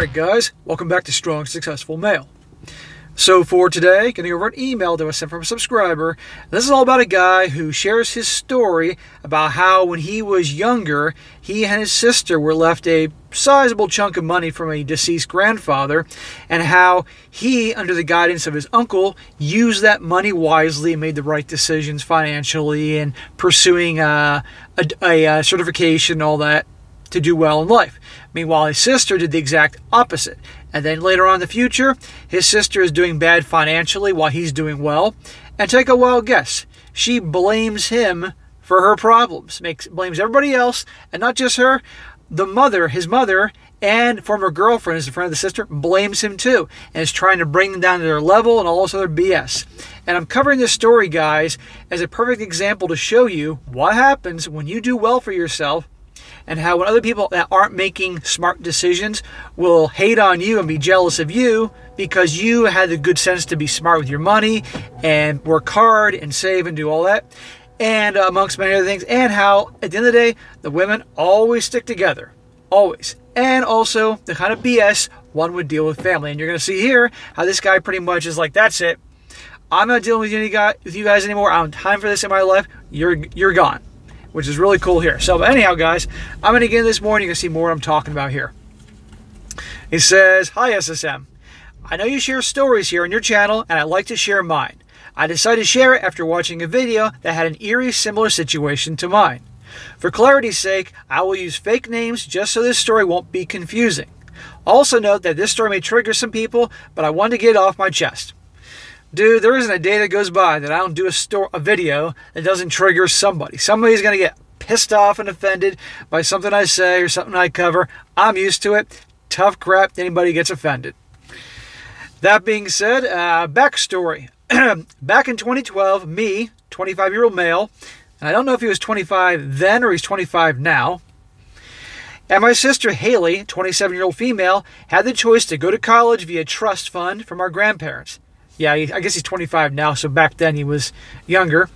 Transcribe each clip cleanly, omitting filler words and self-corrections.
Alright guys, welcome back to Strong Successful Male. So for today, going to go over an email that was sent from a subscriber. This is all about a guy who shares his story about how when he was younger, he and his sister were left a sizable chunk of money from a deceased grandfather, and how he, under the guidance of his uncle, used that money wisely and made the right decisions financially and pursuing a certification, all that, to do well in life. Meanwhile, his sister did the exact opposite. And then later on in the future, his sister is doing bad financially while he's doing well. And take a wild guess. She blames him for her problems. Blames everybody else, and not just her. The mother, his mother, and former girlfriend, as a friend of the sister, blames him too. And is trying to bring them down to their level and all this other BS. And I'm covering this story, guys, as a perfect example to show you what happens when you do well for yourself, and how when other people that aren't making smart decisions will hate on you and be jealous of you because you had the good sense to be smart with your money and work hard and save and do all that, and amongst many other things, and how at the end of the day the women always stick together, always. And also the kind of BS one would deal with family. And you're going to see here how this guy pretty much is like, that's it, I'm not dealing with you guys anymore, I don't have time for this in my life, you're gone. Which is really cool here. So anyhow, guys, I'm going to get in this morning. You can see more what I'm talking about here. He says, "Hi SSM. I know you share stories here on your channel, and I'd like to share mine. I decided to share it after watching a video that had an eerie similar situation to mine. For clarity's sake, I will use fake names just so this story won't be confusing. Also note that this story may trigger some people, but I wanted to get it off my chest. Dude, there isn't a day that goes by that I don't do a video that doesn't trigger somebody. Somebody's going to get pissed off and offended by something I say or something I cover. I'm used to it. Tough crap, anybody gets offended. That being said, backstory. Back in 2012, me, 25-year-old male, and I don't know if he was 25 then or he's 25 now, and my sister Haley, 27-year-old female, had the choice to go to college via trust fund from our grandparents. Yeah, I guess he's 25 now, so back then he was younger.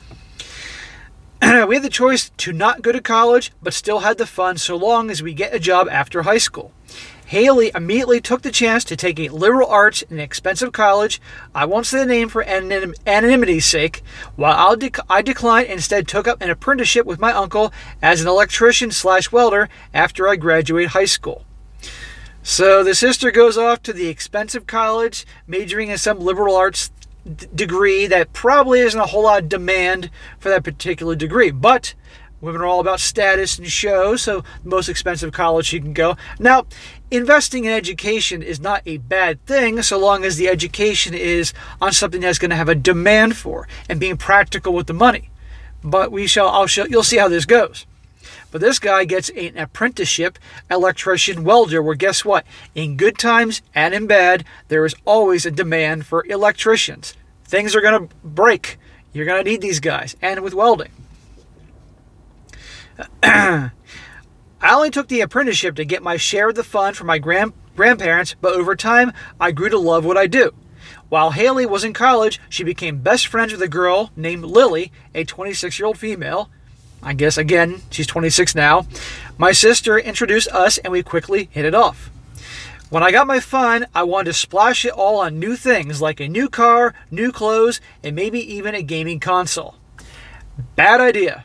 We had the choice to not go to college, but still had the funds so long as we get a job after high school. Haley immediately took the chance to take a liberal arts in an expensive college. I won't say the name for anonymity's sake. While I declined and instead took up an apprenticeship with my uncle as an electrician/welder after I graduated high school. So the sister goes off to the expensive college, majoring in some liberal arts degree that probably isn't a whole lot of demand for that particular degree. But women are all about status and show, so the most expensive college she can go. Now, investing in education is not a bad thing so long as the education is on something that's going to have a demand for and being practical with the money. But you'll see how this goes. But this guy gets an apprenticeship electrician welder where guess what? In good times and in bad, there is always a demand for electricians. Things are going to break. You're going to need these guys. And with welding. I only took the apprenticeship to get my share of the fund from my grandparents, but over time, I grew to love what I do. While Haley was in college, she became best friends with a girl named Lily, a 26-year-old female. I guess, again, she's 26 now. My sister introduced us and we quickly hit it off. When I got my fund, I wanted to splash it all on new things like a new car, new clothes, and maybe even a gaming console. Bad idea.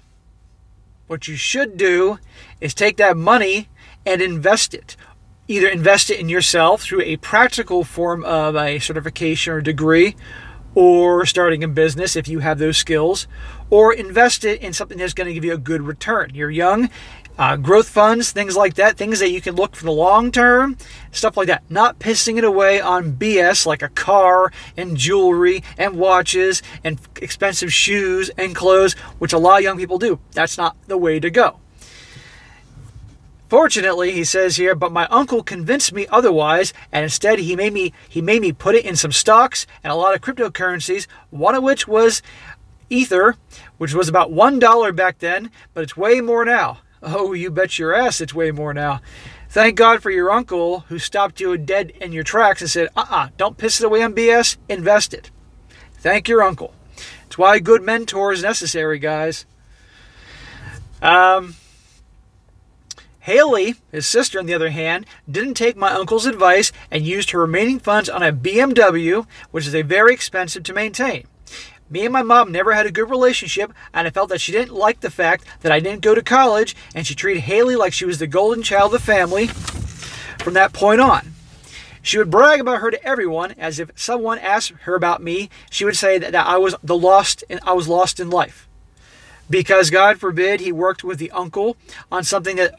What you should do is take that money and invest it. Either invest it in yourself through a practical form of a certification or degree, or starting a business if you have those skills, or invest it in something that's going to give you a good return. You're young, growth funds, things like that, things that you can look for the long term, stuff like that. Not pissing it away on BS like a car and jewelry and watches and expensive shoes and clothes, which a lot of young people do. That's not the way to go. Fortunately, he says here, but my uncle convinced me otherwise, and instead he made me put it in some stocks and a lot of cryptocurrencies, one of which was Ether, which was about $1 back then, but it's way more now. Oh, you bet your ass it's way more now. Thank God for your uncle who stopped you dead in your tracks and said, don't piss it away on BS, invest it. Thank your uncle. It's why a good mentor is necessary, guys. Haley, his sister on the other hand, didn't take my uncle's advice and used her remaining funds on a BMW, which is very expensive to maintain. Me and my mom never had a good relationship, and I felt that she didn't like the fact that I didn't go to college, and she treated Haley like she was the golden child of the family from that point on. She would brag about her to everyone, as if someone asked her about me, she would say that I was lost in life. Because, God forbid, he worked with the uncle on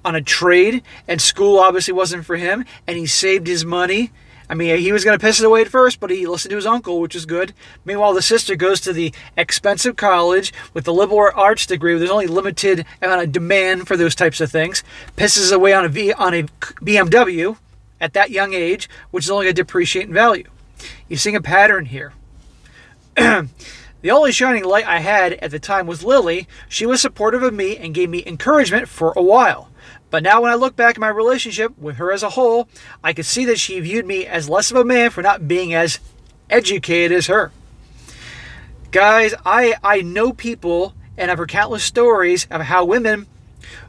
on a trade, and school obviously wasn't for him, and he saved his money. I mean, he was going to piss it away at first, but he listened to his uncle, which is good. Meanwhile, the sister goes to the expensive college with the liberal arts degree, where there's only limited amount of demand for those types of things, pisses away on a BMW at that young age, which is only going to depreciate in value. You're seeing a pattern here. The only shining light I had at the time was Lily. She was supportive of me and gave me encouragement for a while. But now when I look back at my relationship with her as a whole, I could see that she viewed me as less of a man for not being as educated as her. Guys, I know people, and I've heard countless stories of how women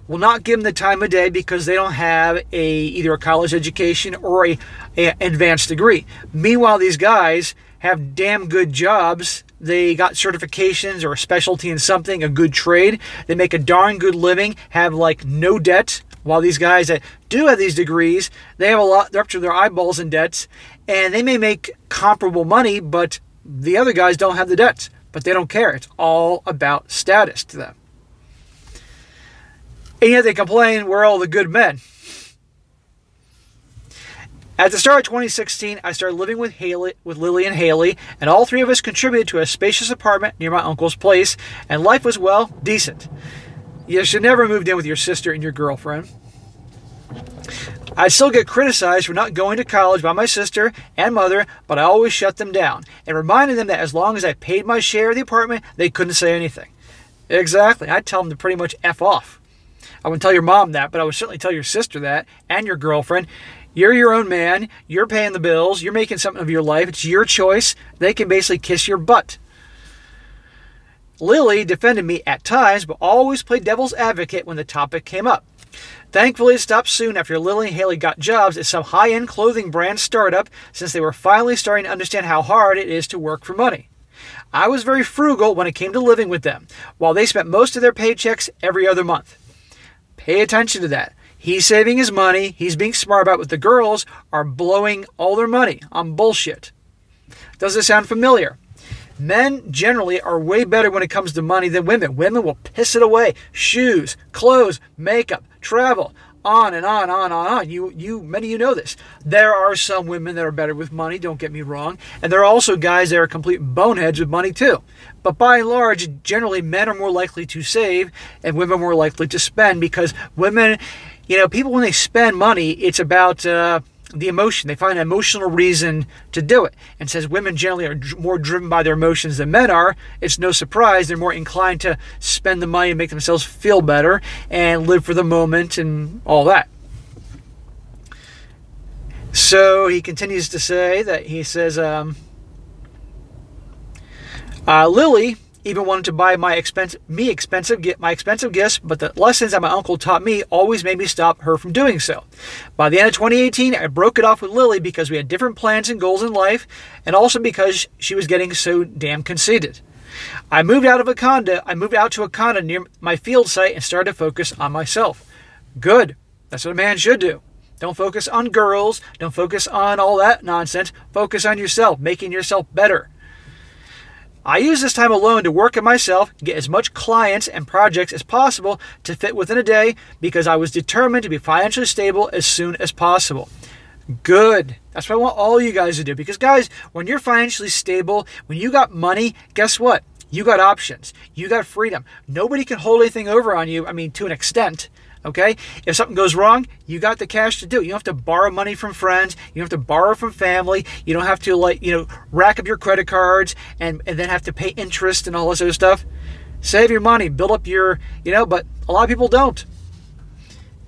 will not give them the time of day because they don't have either a college education or a advanced degree. Meanwhile, these guys have damn good jobs. They got certifications or a specialty in something, a good trade. They make a darn good living, have like no debt. While these guys that do have these degrees, they have a lot, they're up to their eyeballs in debts, and they may make comparable money, but the other guys don't have the debts. But they don't care. It's all about status to them. And yet they complain, we're all the good men. At the start of 2016, I started living with Lily and Haley, and all three of us contributed to a spacious apartment near my uncle's place, and life was, well, decent. You should never have moved in with your sister and your girlfriend. I still get criticized for not going to college by my sister and mother, but I always shut them down and reminded them that as long as I paid my share of the apartment, they couldn't say anything. Exactly. I'd tell them to pretty much F off. I wouldn't tell your mom that, but I would certainly tell your sister that and your girlfriend. You're your own man. You're paying the bills. You're making something of your life. It's your choice. They can basically kiss your butt. Lily defended me at times, but always played devil's advocate when the topic came up. Thankfully, it stopped soon after Lily and Haley got jobs at some high-end clothing brand startup, since they were finally starting to understand how hard it is to work for money. I was very frugal when it came to living with them, while they spent most of their paychecks every other month. Pay attention to that. He's saving his money. He's being smart about what the girls are blowing all their money on bullshit. Does this sound familiar? Men generally are way better when it comes to money than women. Women will piss it away. Shoes, clothes, makeup, travel, on and on, on and on. Many of you know this. There are some women that are better with money, don't get me wrong. And there are also guys that are complete boneheads with money too. But by and large, generally men are more likely to save and women are more likely to spend, because women, people when they spend money, it's about the emotion. They find an emotional reason to do it. And says women generally are more driven by their emotions than men are. It's no surprise they're more inclined to spend the money and make themselves feel better and live for the moment and all that. So he continues to say that Lily even wanted to buy my expensive gifts, but the lessons that my uncle taught me always made me stop her from doing so. By the end of 2018, I broke it off with Lily because we had different plans and goals in life, and also because she was getting so damn conceited. I moved out to a condo near my field site and started to focus on myself. Good. That's what a man should do. Don't focus on girls. Don't focus on all that nonsense. Focus on yourself, making yourself better. I use this time alone to work on myself, get as much clients and projects as possible to fit within a day, because I was determined to be financially stable as soon as possible. Good. That's what I want all you guys to do. Because guys, when you're financially stable, when you got money, guess what? You got options. You got freedom. Nobody can hold anything over on you, to an extent. Okay? If something goes wrong, you got the cash to do it. You don't have to borrow money from friends. You don't have to borrow from family. You don't have to rack up your credit cards and then have to pay interest and all this other stuff. Save your money, build up your, but a lot of people don't.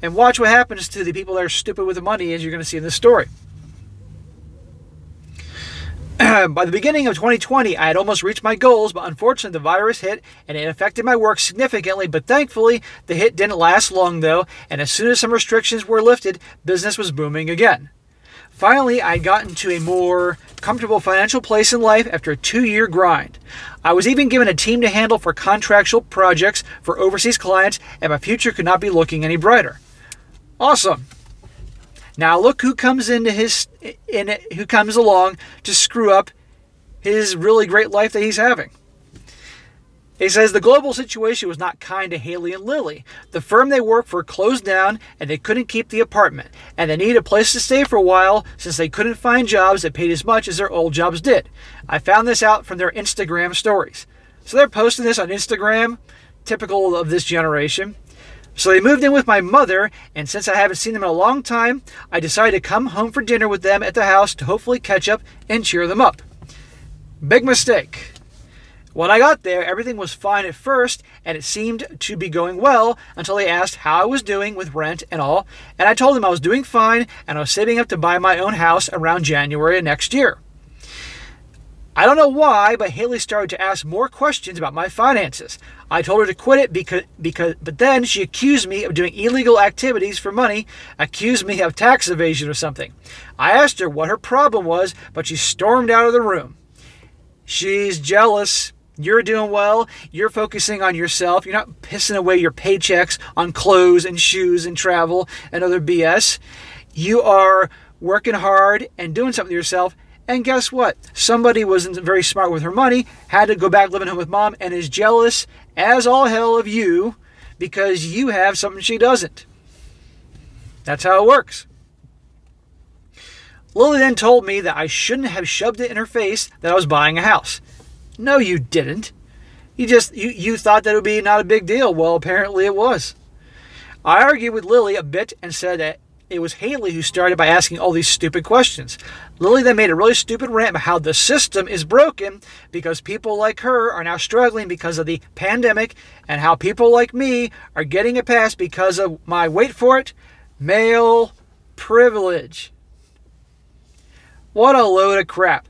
And watch what happens to the people that are stupid with the money, as you're going to see in this story. By the beginning of 2020, I had almost reached my goals, but unfortunately the virus hit and it affected my work significantly. But thankfully, the hit didn't last long though, and as soon as some restrictions were lifted, business was booming again. Finally, I had gotten to a more comfortable financial place in life after a 2-year grind. I was even given a team to handle for contractual projects for overseas clients, and my future could not be looking any brighter. Awesome. Now look who comes who comes along to screw up his really great life that he's having. He says the global situation was not kind to Haley and Lily. The firm they worked for closed down and they couldn't keep the apartment, and they needed a place to stay for a while since they couldn't find jobs that paid as much as their old jobs did. I found this out from their Instagram stories. So they're posting this on Instagram, typical of this generation. So they moved in with my mother, and since I haven't seen them in a long time, I decided to come home for dinner with them at the house to hopefully catch up and cheer them up. Big mistake. When I got there, everything was fine at first, and it seemed to be going well until they asked how I was doing with rent and all, and I told them I was doing fine and I was saving up to buy my own house around January of next year. I don't know why, but Haley started to ask more questions about my finances. I told her to quit it but then she accused me of doing illegal activities for money, accused me of tax evasion or something. I asked her what her problem was, but she stormed out of the room. She's jealous. You're doing well. You're focusing on yourself. You're not pissing away your paychecks on clothes and shoes and travel and other BS. You are working hard and doing something to yourself. And guess what? Somebody wasn't very smart with her money, had to go back living home with mom, and is jealous as all hell of you because you have something she doesn't. That's how it works. Lily then told me that I shouldn't have shoved it in her face that I was buying a house. No, you didn't. You thought that it would be not a big deal. Well, apparently it was. I argued with Lily a bit and said that it was Haley who started by asking all these stupid questions. Lily then made a really stupid rant about how the system is broken because people like her are now struggling because of the pandemic, and how people like me are getting it passed because of my, wait for it, male privilege. What a load of crap.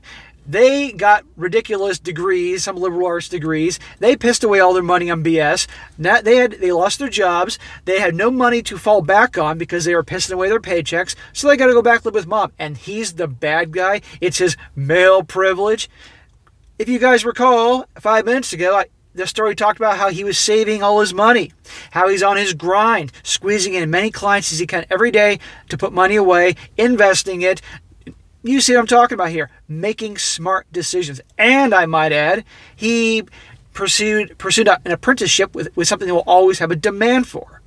They got ridiculous degrees, some liberal arts degrees. They pissed away all their money on BS. They lost their jobs. They had no money to fall back on because they were pissing away their paychecks. So they got to go back live with mom. And he's the bad guy. It's his male privilege. If you guys recall, 5 minutes ago, the story talked about how he was saving all his money, how he's on his grind, squeezing in as many clients as he can every day to put money away, investing it. You see what I'm talking about here, making smart decisions. And I might add, he pursued an apprenticeship with something that will always have a demand for.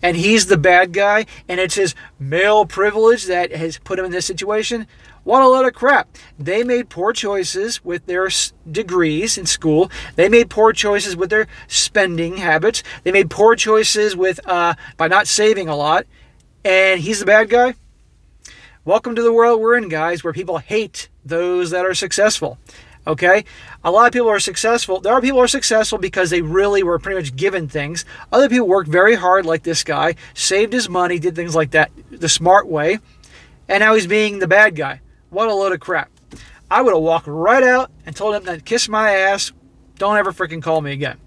And he's the bad guy, and it's his male privilege that has put him in this situation. What a load of crap. They made poor choices with their degrees in school. They made poor choices with their spending habits. They made poor choices with by not saving a lot. And he's the bad guy? Welcome to the world we're in, guys, where people hate those that are successful. Okay? A lot of people are successful. There are people who are successful because they really were pretty much given things. Other people worked very hard, like this guy, saved his money, did things like that the smart way, and now he's being the bad guy. What a load of crap. I would have walked right out and told him to kiss my ass. Don't ever freaking call me again.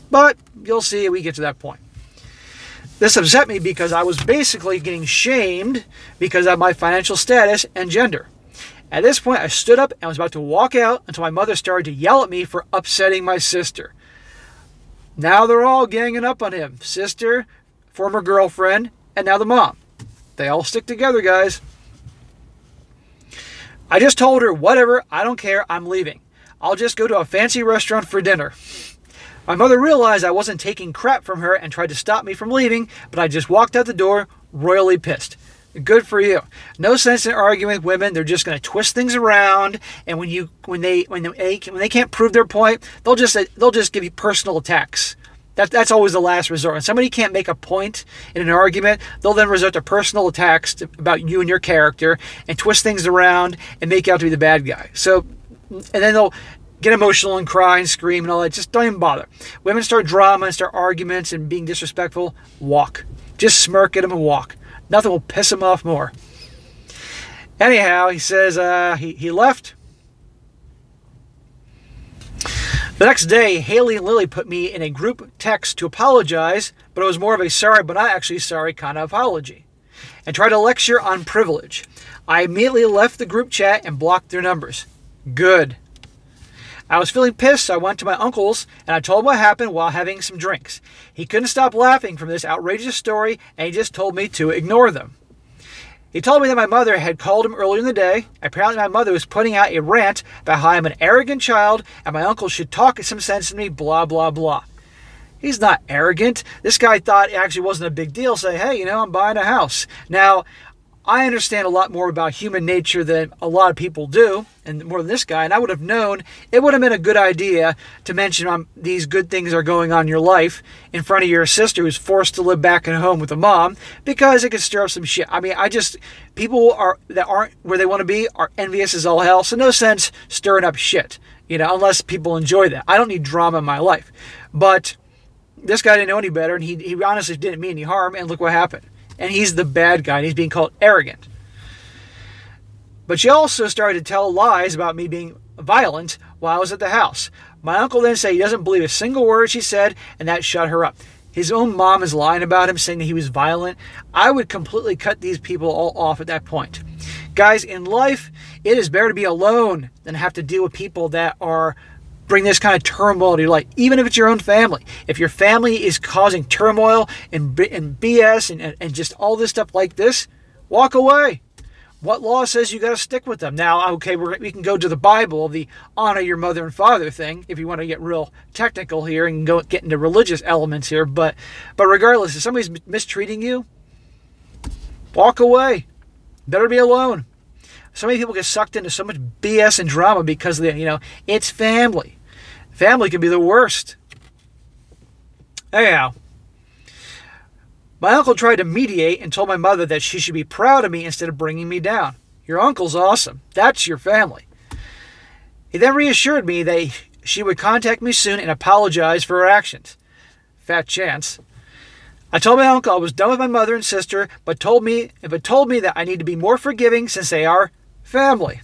But you'll see we get to that point. This upset me because I was basically getting shamed because of my financial status and gender. At this point, I stood up and was about to walk out until my mother started to yell at me for upsetting my sister. Now they're all ganging up on him. Sister, former girlfriend, and now the mom. They all stick together, guys. I just told her, whatever, I don't care, I'm leaving. I'll just go to a fancy restaurant for dinner. My mother realized I wasn't taking crap from her and tried to stop me from leaving, but I just walked out the door royally pissed. Good for you. No sense in arguing with women. They're just going to twist things around, and when they can't prove their point, they'll just give you personal attacks. That's always the last resort. When somebody can't make a point in an argument, they'll then resort to personal attacks about you and your character and twist things around and make you out to be the bad guy. So, and then they'll get emotional and cry and scream and all that. Just don't even bother. Women start drama and start arguments and being disrespectful. Walk. Just smirk at them and walk. Nothing will piss them off more. Anyhow, he says he left. The next day, Haley and Lily put me in a group text to apologize, but it was more of a sorry but not actually sorry kind of apology, and tried to lecture on privilege. I immediately left the group chat and blocked their numbers. Good. I was feeling pissed, so I went to my uncle's and I told him what happened while having some drinks. He couldn't stop laughing from this outrageous story, and he just told me to ignore them. He told me that my mother had called him earlier in the day. Apparently my mother was putting out a rant about how I'm an arrogant child and my uncle should talk some sense to me, blah, blah, blah. He's not arrogant. This guy thought it actually wasn't a big deal, saying, hey, I'm buying a house. Now, I understand a lot more about human nature than a lot of people do, and more than this guy, and I would have known it would have been a good idea to mention these good things are going on in your life in front of your sister who's forced to live back at home with a mom, because it could stir up some shit. I mean, people that aren't where they want to be are envious as all hell, so no sense stirring up shit, unless people enjoy that. I don't need drama in my life. But this guy didn't know any better, and he honestly didn't mean any harm, and look what happened. And he's the bad guy, and he's being called arrogant. But she also started to tell lies about me being violent while I was at the house. My uncle then said he doesn't believe a single word she said, and that shut her up. His own mom is lying about him, saying that he was violent. I would completely cut these people all off at that point. Guys, in life, it is better to be alone than have to deal with people that bring this kind of turmoil to your life, even if it's your own family. If your family is causing turmoil and BS and just all this stuff like this, walk away. What law says you got to stick with them? Now, okay, we can go to the Bible, the honor your mother and father thing, if you want to get real technical here and get into religious elements here. But regardless, if somebody's mistreating you, walk away. Better be alone. So many people get sucked into so much BS and drama because of it's family. Family can be the worst. Anyhow, my uncle tried to mediate and told my mother that she should be proud of me instead of bringing me down. Your uncle's awesome. That's your family. He then reassured me that she would contact me soon and apologize for her actions. Fat chance. I told my uncle I was done with my mother and sister, but told me that I need to be more forgiving since they are family.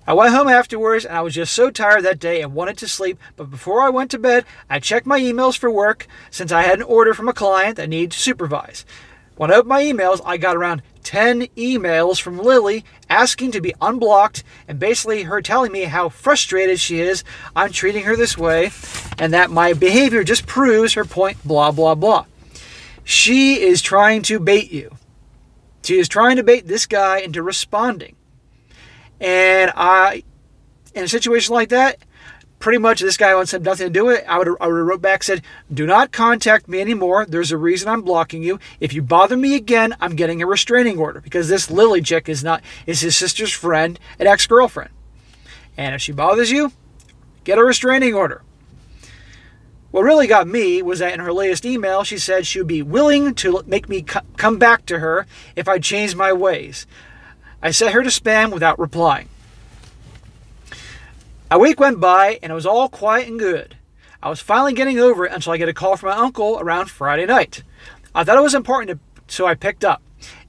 I went home afterwards and I was just so tired that day and wanted to sleep, but before I went to bed, I checked my emails for work since I had an order from a client that needed to supervise. When I opened my emails, I got around 10 emails from Lily asking to be unblocked and basically her telling me how frustrated she is I'm treating her this way and that my behavior just proves her point, blah, blah, blah. She is trying to bait you. She is trying to bait this guy into responding. And in a situation like that, pretty much this guy wants nothing to do with it. I would have wrote back, said, do not contact me anymore. There's a reason I'm blocking you. If you bother me again, I'm getting a restraining order because this Lily chick is his sister's friend, an ex-girlfriend. And if she bothers you, get a restraining order. What really got me was that in her latest email, she said she would be willing to make me come back to her if I changed my ways. I set her to spam without replying. A week went by and it was all quiet and good. I was finally getting over it until I get a call from my uncle around Friday night. I thought it was important, so I picked up.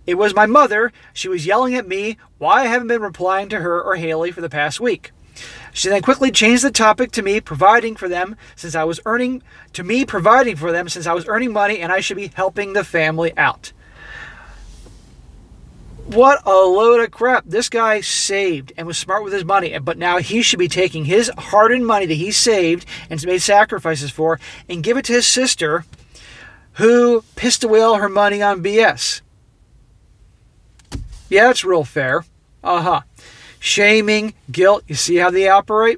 It was my mother. She was yelling at me why I haven't been replying to her or Haley for the past week. She then quickly changed the topic to me providing for them since I was earning money and I should be helping the family out. What a load of crap. This guy saved and was smart with his money, but now he should be taking his hard-earned money that he saved and made sacrifices for and give it to his sister who pissed away all her money on BS. Yeah, that's real fair. Shaming, guilt, you see how they operate?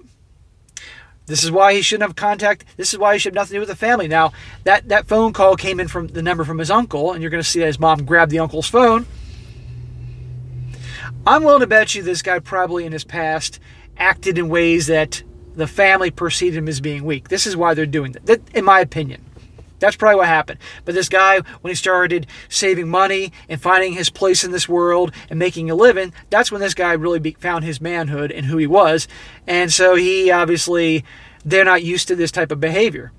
This is why he shouldn't have contact. This is why he should have nothing to do with the family. Now, that phone call came in from the number from his uncle, and you're going to see that his mom grabbed the uncle's phone. I'm willing to bet you this guy probably in his past acted in ways that the family perceived him as being weak. This is why they're doing that, in my opinion. That's probably what happened. But this guy, when he started saving money and finding his place in this world and making a living, that's when this guy really found his manhood and who he was. And so they're not used to this type of behavior.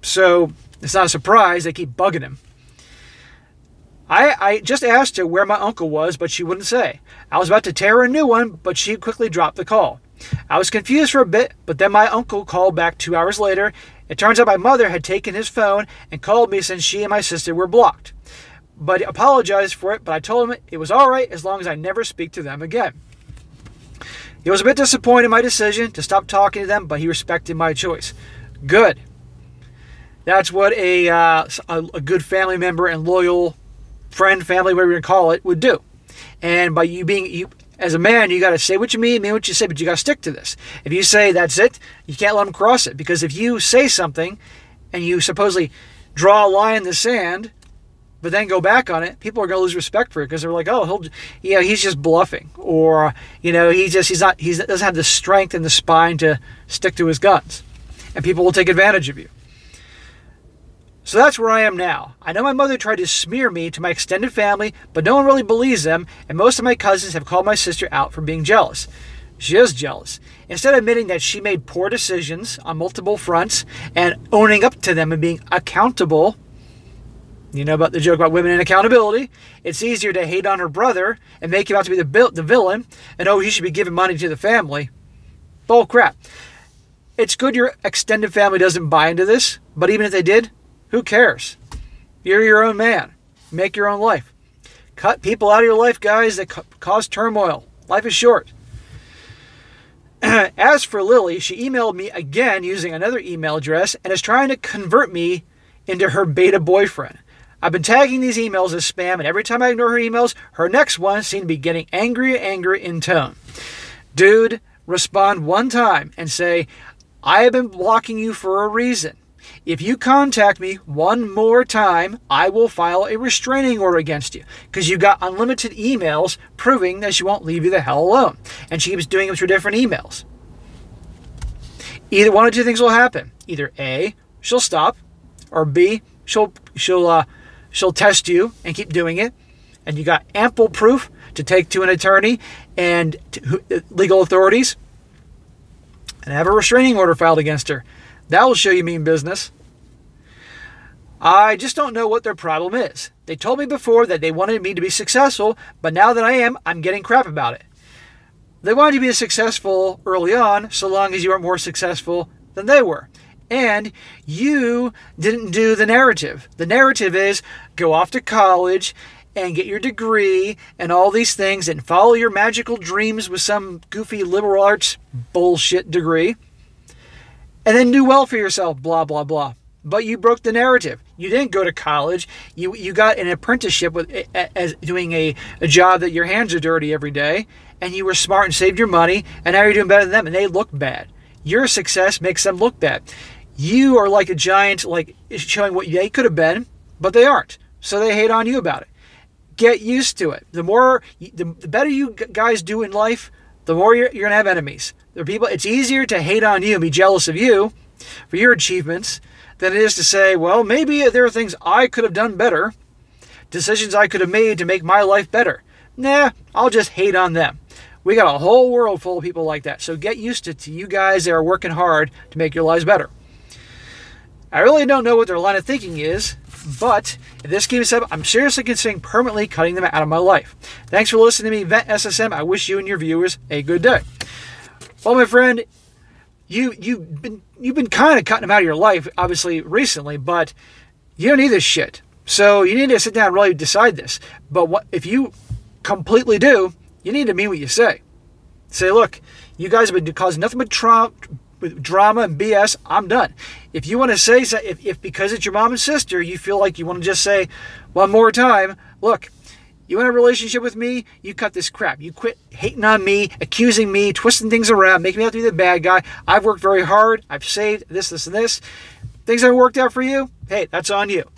So it's not a surprise they keep bugging him. I just asked her where my uncle was, but she wouldn't say. I was about to tear her a new one, but she quickly dropped the call. I was confused for a bit, but then my uncle called back 2 hours later. It turns out my mother had taken his phone and called me since she and my sister were blocked. But he apologized for it, but I told him it was all right as long as I never speak to them again. He was a bit disappointed in my decision to stop talking to them, but he respected my choice. Good. That's what a good family member and loyal friend, family, whatever you call it, would do. And by you as a man, you got to say what you mean what you say, but you got to stick to this. If you say that's it, you can't let them cross it, because if you say something and you supposedly draw a line in the sand, but then go back on it, people are going to lose respect for it, because they're like, oh, he's just bluffing, or he doesn't have the strength and the spine to stick to his guns, and people will take advantage of you. So that's where I am now. I know my mother tried to smear me to my extended family, but no one really believes them, and most of my cousins have called my sister out for being jealous. She is jealous. Instead of admitting that she made poor decisions on multiple fronts and owning up to them and being accountable, you know about the joke about women and accountability, it's easier to hate on her brother and make him out to be the villain, and he should be giving money to the family. Bull crap. It's good your extended family doesn't buy into this, but even if they did, who cares? You're your own man. Make your own life. Cut people out of your life, guys, that cause turmoil. Life is short. As for Lily, she emailed me again using another email address and is trying to convert me into her beta boyfriend. I've been tagging these emails as spam, and every time I ignore her emails, her next one seems to be getting angrier and angrier in tone. Dude, respond one time and say, I have been blocking you for a reason. If you contact me one more time, I will file a restraining order against you, because you got unlimited emails proving that she won't leave you the hell alone. And she keeps doing them through different emails. Either one of two things will happen. Either A, she'll stop, or B, she'll test you and keep doing it. And you got ample proof to take to an attorney and to legal authorities and have a restraining order filed against her. That will show you mean business. I just don't know what their problem is. They told me before that they wanted me to be successful, but now that I am, I'm getting crap about it. They wanted you to be successful early on, so long as you were more successful than they were. And you didn't do the narrative. The narrative is go off to college and get your degree and all these things and follow your magical dreams with some goofy liberal arts bullshit degree. And then do well for yourself, blah, blah, blah. But you broke the narrative. You didn't go to college. You got an apprenticeship as doing a job that your hands are dirty every day. And you were smart and saved your money. And now you're doing better than them. And they look bad. Your success makes them look bad. You are like a giant, like showing what they could have been, but they aren't. So they hate on you about it. Get used to it. The better you guys do in life, the more you're going to have enemies. There are people. It's easier to hate on you and be jealous of you for your achievements than it is to say, well, maybe there are things I could have done better, decisions I could have made to make my life better. Nah, I'll just hate on them. We got a whole world full of people like that. So get used to you guys that are working hard to make your lives better. I really don't know what their line of thinking is, but if this keeps up, I'm seriously considering permanently cutting them out of my life. Thanks for listening to me, Vent SSM. I wish you and your viewers a good day. Well, my friend, you've been kind of cutting them out of your life, obviously, recently, but you don't need this shit. So you need to sit down and really decide this. But if you completely do, you need to mean what you say. Say, look, you guys have been causing nothing but drama and BS. I'm done. If you want to say, if because it's your mom and sister, you feel like you want to just say one more time, look, you want a relationship with me? You cut this crap. You quit hating on me, accusing me, twisting things around, making me out to be the bad guy. I've worked very hard. I've saved this, and this. Things haven't worked out for you? Hey, that's on you.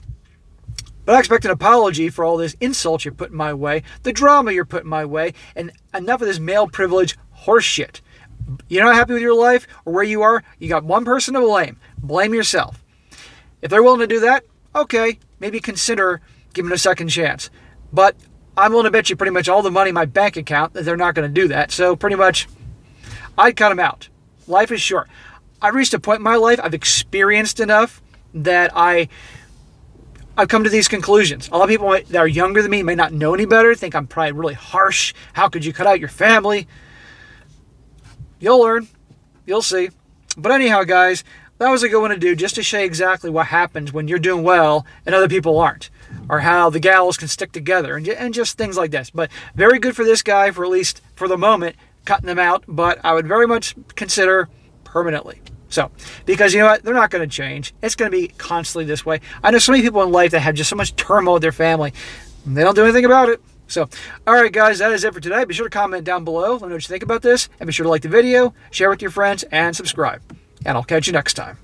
But I expect an apology for all this insult you're putting my way, the drama you're putting my way, and enough of this male privilege horse shit. You're not happy with your life or where you are, you got one person to blame. Blame yourself. If they're willing to do that, okay, maybe consider giving it a second chance. But I'm willing to bet you pretty much all the money in my bank account that they're not going to do that. So pretty much, I'd cut them out. Life is short. I've reached a point in my life, I've experienced enough that I I've come to these conclusions. A lot of people that are younger than me may not know any better, think I'm probably really harsh. How could you cut out your family? You'll learn. You'll see. But anyhow, guys, that was a good one to do just to show you exactly what happens when you're doing well and other people aren't, or how the gals can stick together and just things like this. But very good for this guy, for at least for the moment, cutting them out. But I would very much consider permanently. So, because you know what? They're not going to change. It's going to be constantly this way. I know so many people in life that have just so much turmoil with their family, and they don't do anything about it. So, all right, guys, that is it for today. Be sure to comment down below. Let me know what you think about this. And be sure to like the video, share with your friends, and subscribe. And I'll catch you next time.